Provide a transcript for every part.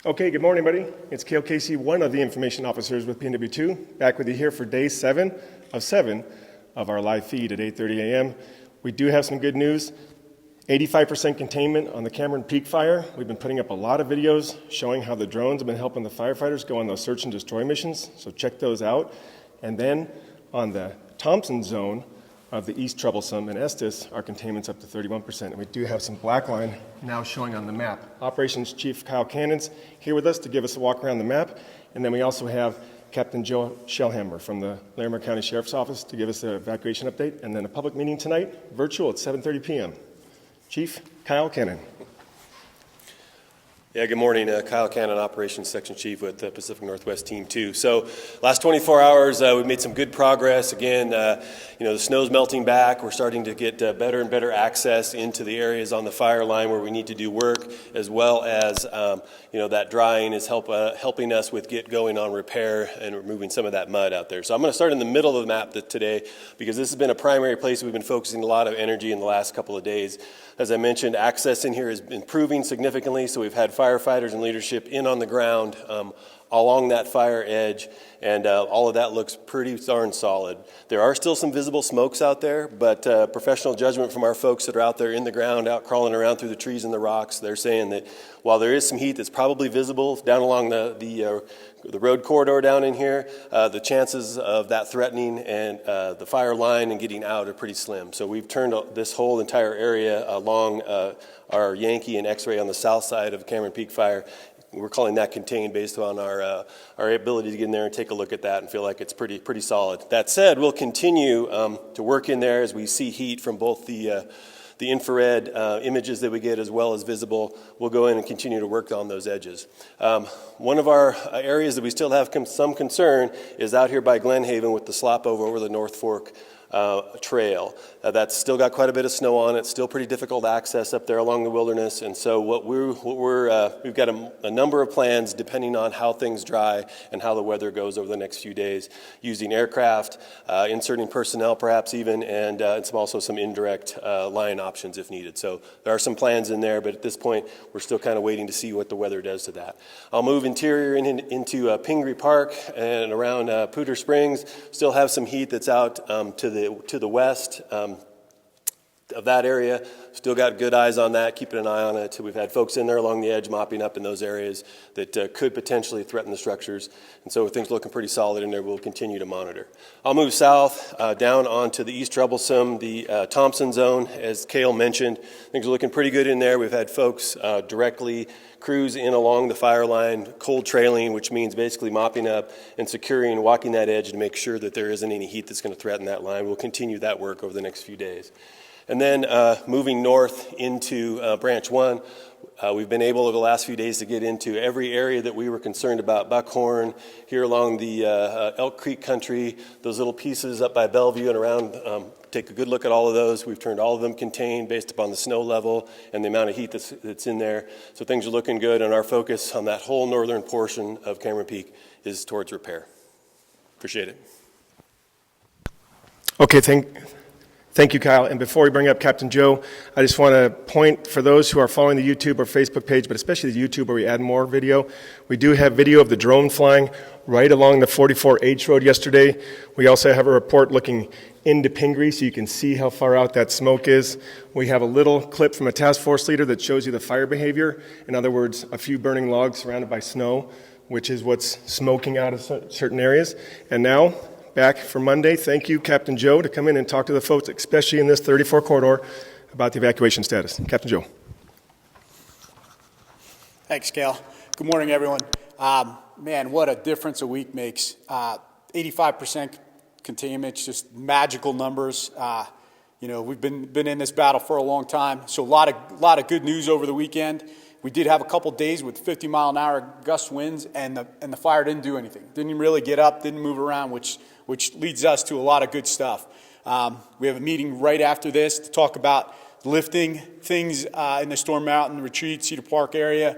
Okay, good morning, everybody. It's Cale Casey, one of the information officers with PNW2, back with you here for day 7 of our live feed at 8:30 a.m. We do have some good news. 85% containment on the Cameron Peak fire. We've been putting up a lot of videos showing how the drones have been helping the firefighters go on those search and destroy missions, so check those out. And then on the Thompson Zone of the East Troublesome and Estes, our containment's up to 31%. And we do have some black line now showing on the map. Operations Chief Kyle Cannon's here with us to give us a walk around the map. And then we also have Captain Joe Shellhammer from the Larimer County Sheriff's Office to give us an evacuation update. And then a public meeting tonight, virtual at 7:30 p.m. Chief Kyle Cannon. Yeah, good morning. Kyle Cannon, Operations Section Chief with Pacific Northwest Team 2. So last 24 hours, we've made some good progress. Again, the snow's melting back. We're starting to get better and better access into the areas on the fire line where we need to do work, as well as, that drying is helping us with get going on repair and removing some of that mud out there. So I'm going to start in the middle of the map today because this has been a primary place we've been focusing a lot of energy in the last couple of days. As I mentioned, access in here is improving significantly, so we've had firefighters and leadership in on the ground along that fire edge, and all of that looks pretty darn solid. There are still some visible smokes out there, but professional judgment from our folks that are out there in the ground, out crawling around through the trees and the rocks, they're saying that while there is some heat that's probably visible down along the road corridor down in here, the chances of that threatening and the fire line and getting out are pretty slim. So we've turned this whole entire area along our Yankee and X-ray on the south side of Cameron Peak Fire. We're calling that contained based on our ability to get in there and take a look at that and feel like it's pretty solid. That said, we'll continue to work in there as we see heat from both the infrared images that we get as well as visible. We'll go in and continue to work on those edges. One of our areas that we still have some concern is out here by Glen Haven with the slop over the North Fork trail. That's still got quite a bit of snow on it, still pretty difficult access up there along the wilderness, and so we've got a number of plans depending on how things dry and how the weather goes over the next few days, using aircraft, inserting personnel perhaps even, and also some indirect line options if needed. So there are some plans in there, but at this point we're still kind of waiting to see what the weather does to that. I'll move interior into Pingree Park and around Poudre Springs. Still have some heat that's out to the west of that area. Still got good eyes on that, keeping an eye on it. We've had folks in there along the edge mopping up in those areas that could potentially threaten the structures. And so things looking pretty solid in there. We'll continue to monitor. I'll move south down onto the East Troublesome, the Thompson Zone. As Cale mentioned, things are looking pretty good in there. We've had folks directly cruise in along the fire line, cold trailing, which means basically mopping up and securing and walking that edge to make sure that there isn't any heat that's going to threaten that line. We'll continue that work over the next few days. And then moving north into Branch 1, we've been able over the last few days to get into every area that we were concerned about. Buckhorn, here along the Elk Creek country, those little pieces up by Bellevue and around, take a good look at all of those. We've turned all of them contained based upon the snow level and the amount of heat that's in there. So things are looking good, and our focus on that whole northern portion of Cameron Peak is towards repair. Appreciate it. Okay, Thank you, Kyle. And before we bring up Captain Joe, I just want to point for those who are following the YouTube or Facebook page, but especially the YouTube where we add more video, we do have video of the drone flying right along the 44H road yesterday. We also have a report looking into Pingree so you can see how far out that smoke is. We have a little clip from a task force leader that shows you the fire behavior. In other words, a few burning logs surrounded by snow, which is what's smoking out of certain areas. And now, back for Monday, thank you, Captain Joe, to come in and talk to the folks, especially in this 34 corridor, about the evacuation status. Captain Joe. Thanks, Cale. Good morning, everyone. Man, what a difference a week makes. 85% containment, just magical numbers. We've been in this battle for a long time, so a lot of good news over the weekend. We did have a couple days with 50-mile-an-hour gust winds, and the fire didn't do anything. Didn't really get up, didn't move around, which leads us to a lot of good stuff. We have a meeting right after this to talk about lifting things in the Storm Mountain Retreat, Cedar Park area,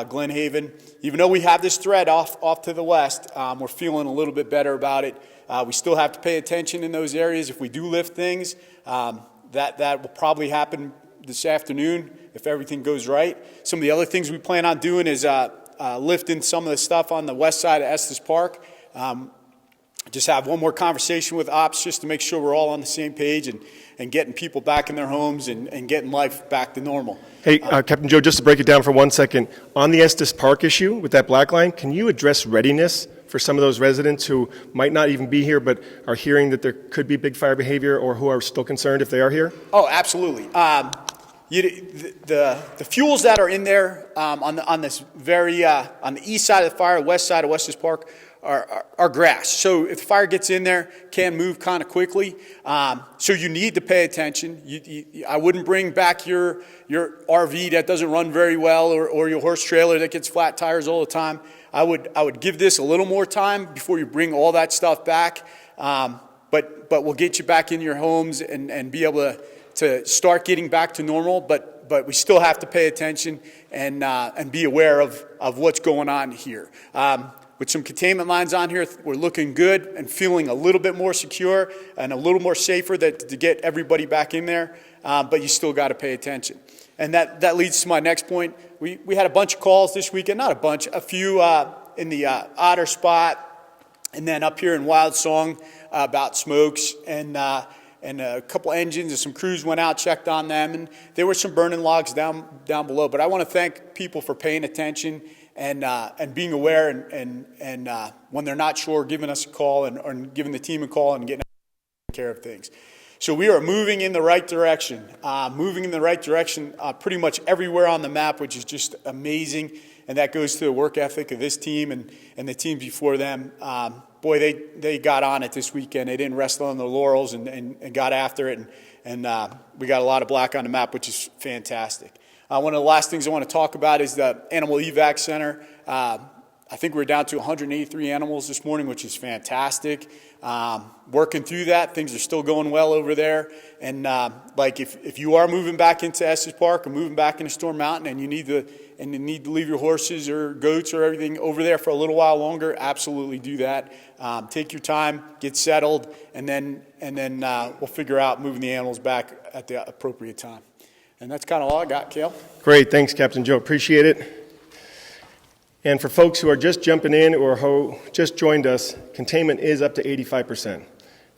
Glen Haven. Even though we have this threat off to the west, we're feeling a little bit better about it. We still have to pay attention in those areas. If we do lift things, that will probably happen this afternoon if everything goes right. Some of the other things we plan on doing is lifting some of the stuff on the west side of Estes Park. Just have one more conversation with ops just to make sure we're all on the same page and getting people back in their homes and getting life back to normal. Hey, Captain Joe, just to break it down for 1 second, on the Estes Park issue with that black line, can you address readiness for some of those residents who might not even be here but are hearing that there could be big fire behavior or who are still concerned if they are here? Oh, absolutely. The fuels that are in there on this very on the east side of the fire, west side of Estes Park, are grass. So if the fire gets in there, can move kind of quickly. So you need to pay attention. I wouldn't bring back your RV that doesn't run very well or your horse trailer that gets flat tires all the time. I would give this a little more time before you bring all that stuff back. But we'll get you back in your homes and be able to start getting back to normal. But we still have to pay attention and be aware of what's going on here. With some containment lines on here, we're looking good and feeling a little bit more secure and a little more safer to get everybody back in there, but you still got to pay attention. And that leads to my next point. We had a bunch of calls this weekend, not a bunch, a few in the Otter spot and then up here in Wild Song about smokes and a couple engines and some crews went out, checked on them, and there were some burning logs down below. But I want to thank people for paying attention and being aware and when they're not sure, giving us a call or giving the team a call and getting care of things. So we are moving in the right direction, pretty much everywhere on the map, which is just amazing. And that goes to the work ethic of this team and the team before them. Boy, they got on it this weekend. They didn't rest on their laurels and got after it. And we got a lot of black on the map, which is fantastic. One of the last things I want to talk about is the Animal Evac Center. I think we're down to 183 animals this morning, which is fantastic. Working through that, things are still going well over there. And if you are moving back into Estes Park or moving back into Storm Mountain and you need to leave your horses or goats or everything over there for a little while longer, absolutely do that. Take your time, get settled, and then we'll figure out moving the animals back at the appropriate time. And that's kind of all I got, Cale. Great. Thanks, Captain Joe. Appreciate it. And for folks who are just jumping in or who just joined us, containment is up to 85%.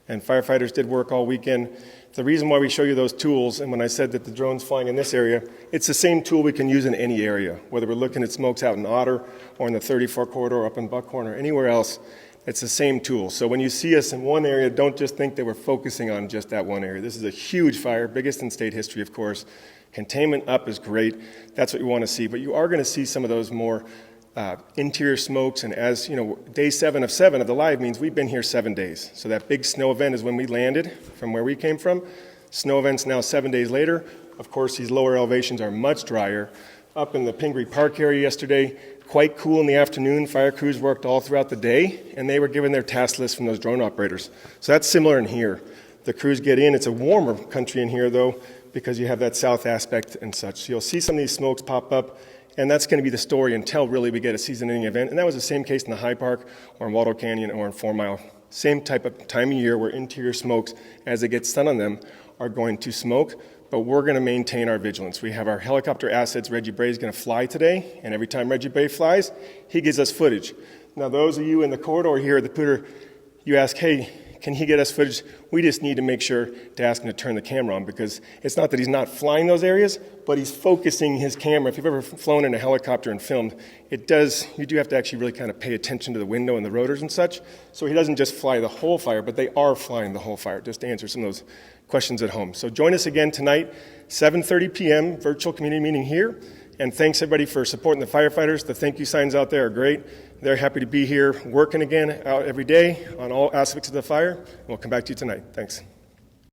And firefighters did work all weekend. The reason why we show you those tools, and when I said that the drone's flying in this area, it's the same tool we can use in any area, whether we're looking at smokes out in Otter or in the 34 corridor up in Buckhorn or anywhere else. It's the same tool. So when you see us in one area, don't just think that we're focusing on just that one area. This is a huge fire, biggest in state history, of course. Containment up is great. That's what you want to see. But you are going to see some of those more interior smokes. And as you know, day 7 of the live means we've been here 7 days. So that big snow event is when we landed from where we came from. Snow event's now 7 days later. Of course, these lower elevations are much drier. Up in the Pingree Park area yesterday, quite cool in the afternoon. Fire crews worked all throughout the day, and they were given their task list from those drone operators. So that's similar in here. The crews get in. It's a warmer country in here, though, because you have that south aspect and such. So you'll see some of these smokes pop up, and that's going to be the story until really we get a season-ending event. And that was the same case in the High Park or in Waldo Canyon or in 4 Mile. Same type of time of year where interior smokes, as they get sun on them, are going to smoke. But we're going to maintain our vigilance. We have our helicopter assets. Reggie Bray is going to fly today, and every time Reggie Bray flies, he gives us footage. Now, those of you in the corridor here at the Pooter, you ask, hey, can he get us footage? We just need to make sure to ask him to turn the camera on, because it's not that he's not flying those areas, but he's focusing his camera. If you've ever flown in a helicopter and filmed, you do have to actually really kind of pay attention to the window and the rotors and such. So he doesn't just fly the whole fire, but they are flying the whole fire, just to answer some of those questions at home. So join us again tonight, 7:30 p.m., virtual community meeting here. And thanks, everybody, for supporting the firefighters. The thank you signs out there are great. They're happy to be here working again out every day on all aspects of the fire. And we'll come back to you tonight. Thanks.